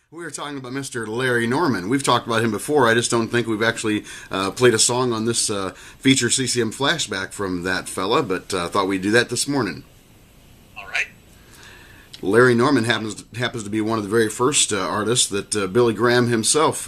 We were talking about Mr. Larry Norman. We've talked about him before. I just don't think we've actually played a song on this feature CCM Flashback from that fella, but thought we'd do that this morning. All right. Larry Norman happens to be one of the very first artists that Billy Graham himself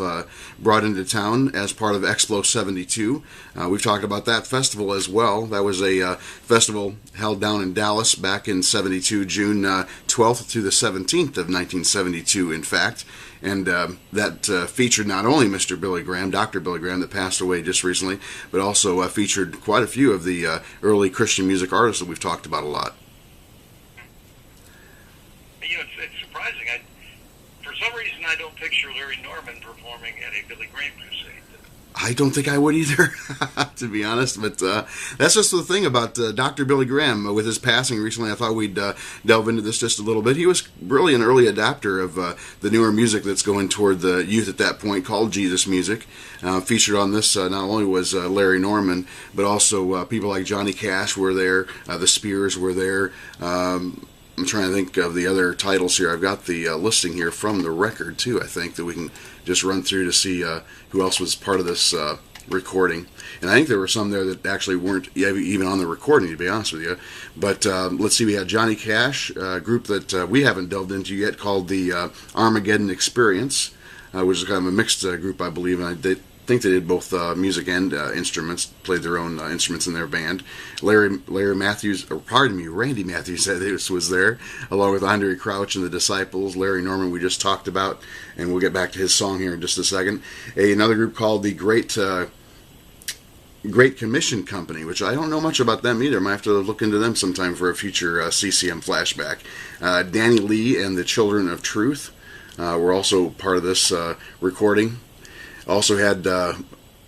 brought into town as part of Explo 72. We've talked about that festival as well. That was a festival held down in Dallas back in 72, June 12th through the 17th of 1972, in fact. And that featured not only Mr. Billy Graham, Dr. Billy Graham, that passed away just recently, but also featured quite a few of the early Christian music artists that we've talked about a lot. It's surprising. For some reason, I don't picture Larry Norman performing at a Billy Graham crusade. I don't think I would either, to be honest. But that's just the thing about Dr. Billy Graham. With his passing recently, I thought we'd delve into this just a little bit. He was really an early adapter of the newer music that's going toward the youth at that point, called Jesus music. Featured on this not only was Larry Norman, but also people like Johnny Cash were there, the Spears were there. I'm trying to think of the other titles here. I've got the listing here from the record, too, I think, that we can just run through to see who else was part of this recording. And I think there were some there that actually weren't even on the recording, to be honest with you. But let's see, we had Johnny Cash, a group that we haven't delved into yet, called the Armageddon Experience, which is kind of a mixed group, I believe, and I think they did both music and instruments, played their own instruments in their band. Randy Matthews was there, along with Andre Crouch and the Disciples. Larry Norman we just talked about, and we'll get back to his song here in just a second. Another group called the Great Commission Company, which I don't know much about them either. Might have to look into them sometime for a future CCM Flashback. Danny Lee and the Children of Truth were also part of this recording. Also had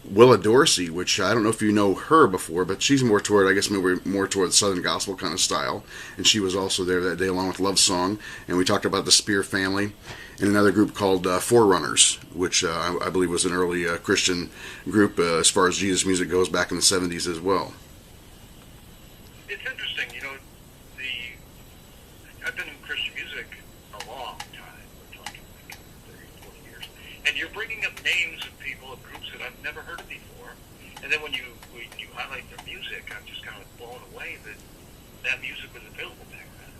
Willa Dorsey, which I don't know if you know her before, but she's more toward, I guess, maybe more toward Southern Gospel kind of style. And she was also there that day along with Love Song. And we talked about the Spear family. And another group called Forerunners, which I believe was an early Christian group as far as Jesus music goes back in the 70s as well. It's interesting, I've been in Christian music a long time. We're talking like 30, 40 years. And you're bringing up names of people, of groups that I've never heard of before. And then when you highlight their music, I'm just kind of blown away that music was available back then.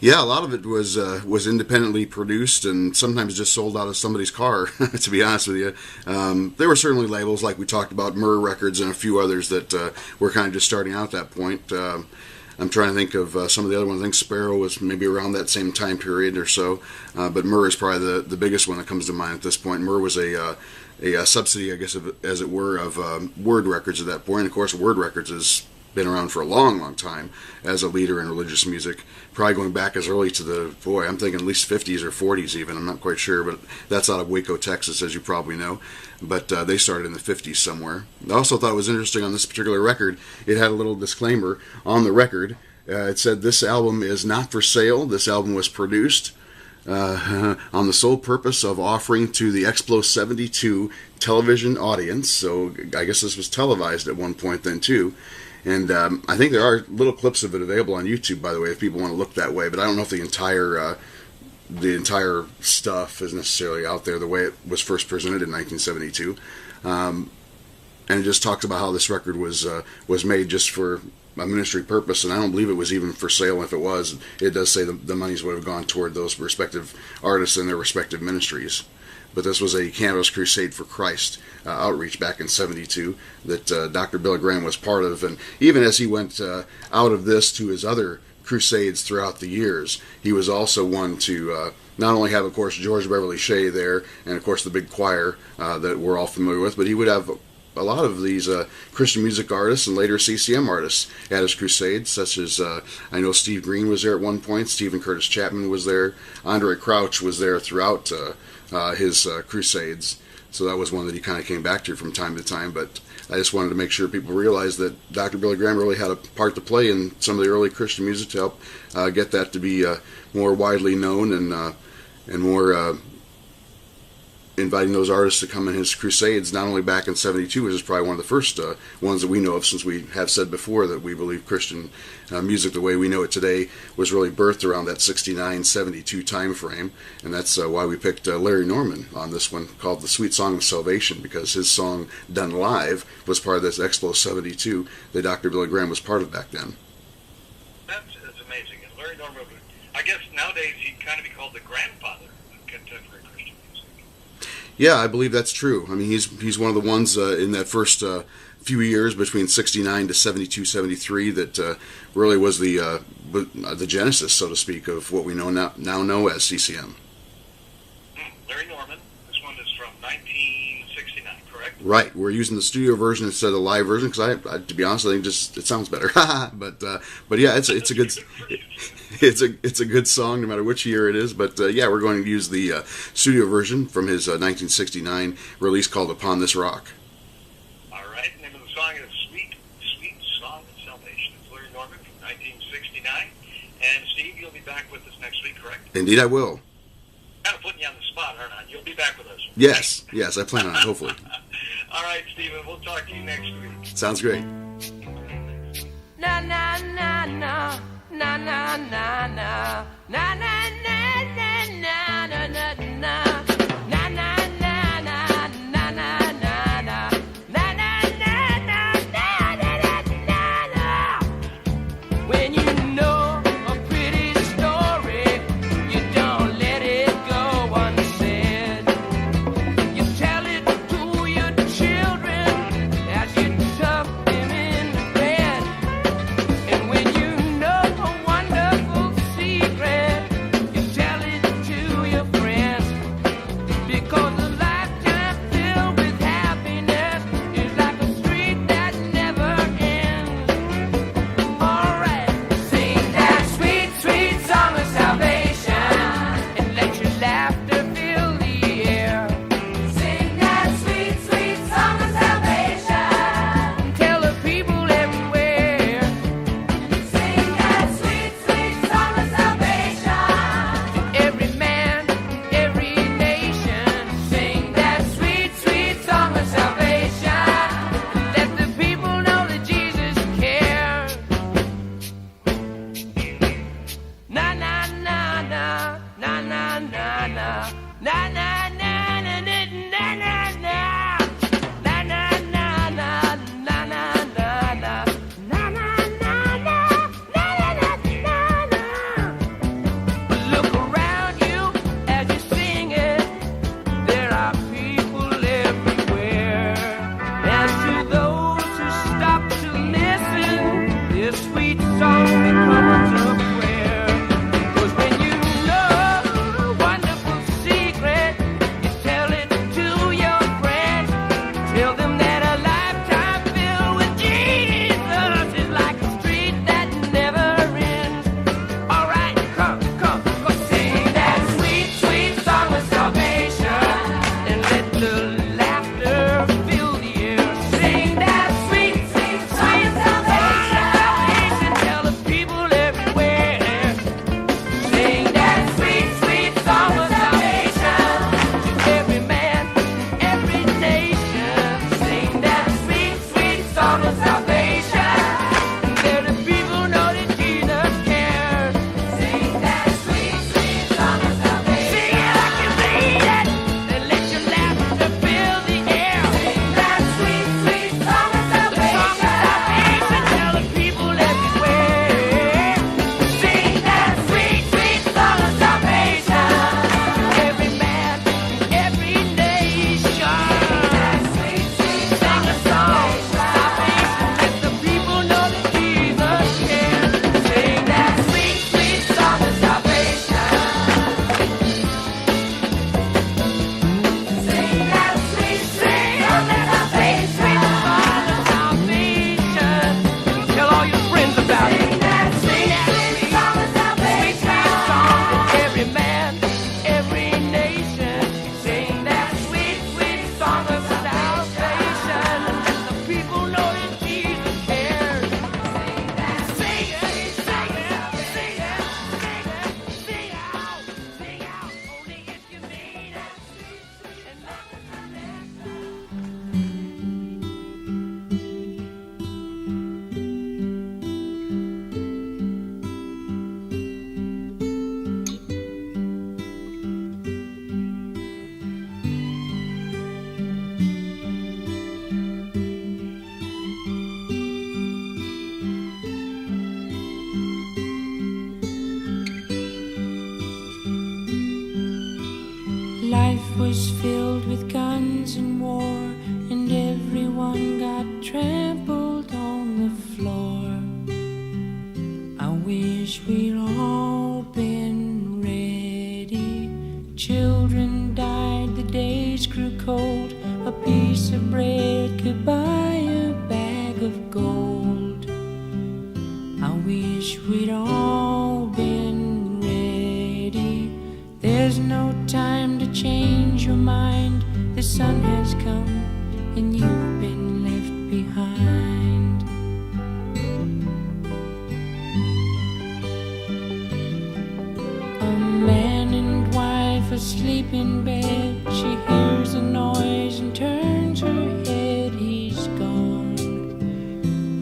Yeah, a lot of it was independently produced and sometimes just sold out of somebody's car, to be honest with you. There were certainly labels like we talked about, Myrrh Records and a few others that were kind of just starting out at that point. I'm trying to think of some of the other ones. I think Sparrow was maybe around that same time period or so, but Myrrh is probably the biggest one that comes to mind at this point. Myrrh was a subsidy, I guess, as it were, of Word Records at that point. And of course, Word Records has been around for a long, long time as a leader in religious music, probably going back as early to I'm thinking at least 50s or 40s even, I'm not quite sure, but that's out of Waco, Texas, as you probably know, but they started in the 50s somewhere. I also thought it was interesting on this particular record, it had a little disclaimer on the record. It said, "This album is not for sale. This album was produced on the sole purpose of offering to the Explo 72 television audience." So I guess this was televised at one point then too. And I think there are little clips of it available on YouTube, by the way, if people want to look that way. But I don't know if the entire stuff is necessarily out there the way it was first presented in 1972. And it just talks about how this record was made just for a ministry purpose, and I don't believe it was even for sale. If it was, it does say the monies would have gone toward those respective artists and their respective ministries. But this was a Canvas Crusade for Christ outreach back in 72 that Dr. Billy Graham was part of. And even as he went out of this to his other crusades throughout the years, he was also one to not only have, of course, George Beverly Shea there, and, of course, the big choir that we're all familiar with, but he would have a lot of these Christian music artists and later CCM artists at his crusades, such as, I know Steve Green was there at one point, Stephen Curtis Chapman was there, Andre Crouch was there throughout his crusades, so that was one that he kind of came back to from time to time. But I just wanted to make sure people realize that Dr. Billy Graham really had a part to play in some of the early Christian music to help get that to be more widely known and more inviting those artists to come in his crusades, not only back in '72, which is probably one of the first ones that we know of, since we have said before that we believe Christian music the way we know it today was really birthed around that '69-'72 time frame, and that's why we picked Larry Norman on this one, called The Sweet Song of Salvation, because his song done live was part of this Expo '72 that Dr. Billy Graham was part of back then. That's amazing. And Larry Norman, I guess nowadays he'd kind of be called the grandfather of contemporary Christian music. Yeah, I believe that's true. I mean, he's one of the ones in that first few years between '69 to '72, '73 that really was the genesis, so to speak, of what we now know as CCM. Larry Norman. This one is from 1969, correct? Right. We're using the studio version instead of the live version because I to be honest, I think just it sounds better. but yeah, it's a good. It's a good song no matter which year it is, but yeah, we're going to use the studio version from his 1969 release called Upon This Rock. All right, the name of the song is Sweet, Sweet Song of Salvation. It's Larry Norman from 1969. And Steve, you'll be back with us next week, correct? Indeed I will. Kind of putting you on the spot, aren't I? You'll be back with us. Yes, I plan on it, hopefully. All right, Stephen, we'll talk to you next week. Sounds great. Na na na na. Na na na na na na na na na na na na. Secret was filled with guns and war, and everyone got trampled on the floor. I wish we'd all been ready. Children died, the days grew cold. A piece of bread could buy a bag of gold. I wish we'd all been ready. There's no time to change your mind. The sun has come and you've been left behind. A man and wife asleep in bed. She hears a noise and turns her head. He's gone.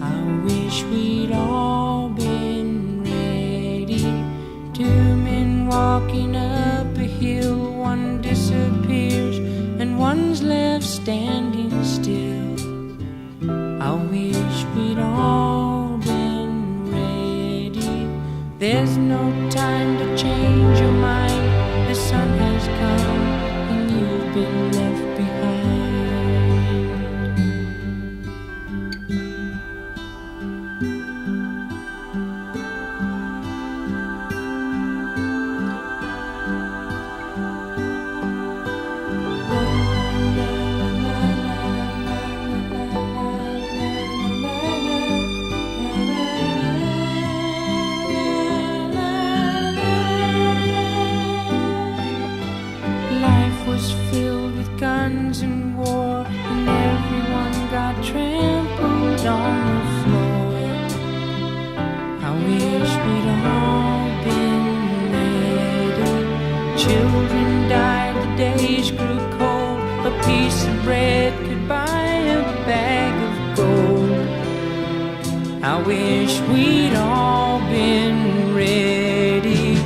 I wish we'd all been ready. Two men walking up a hill. One disappears and one's left standing still. I wish we'd all been ready. There's no time to change your mind. The sun has come and you've been left behind. Life was filled with guns and war, and everyone got trampled on the floor. I wish we'd all been ready. Children died, the days grew cold. A piece of bread could buy a bag of gold. I wish we'd all been ready.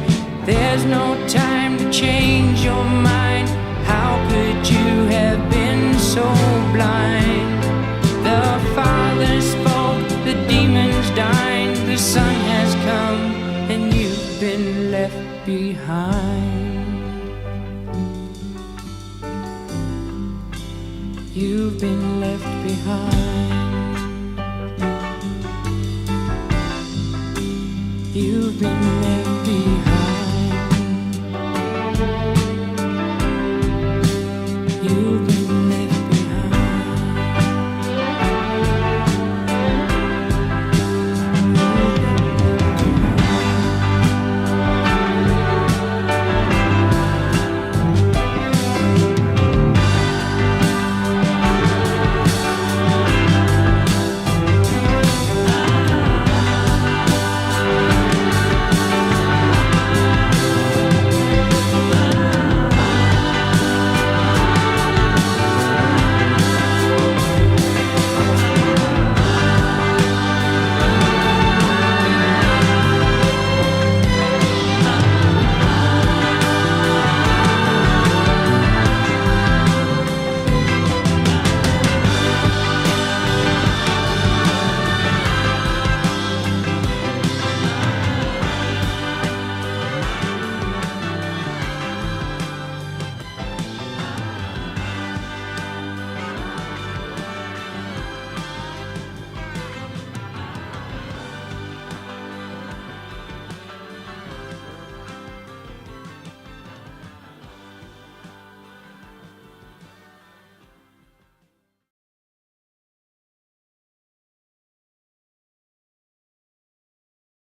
There's no time to change your mind. How could you have been so blind? The Father spoke, the demons died. The sun has come and you've been left behind. You've been left behind. You've been left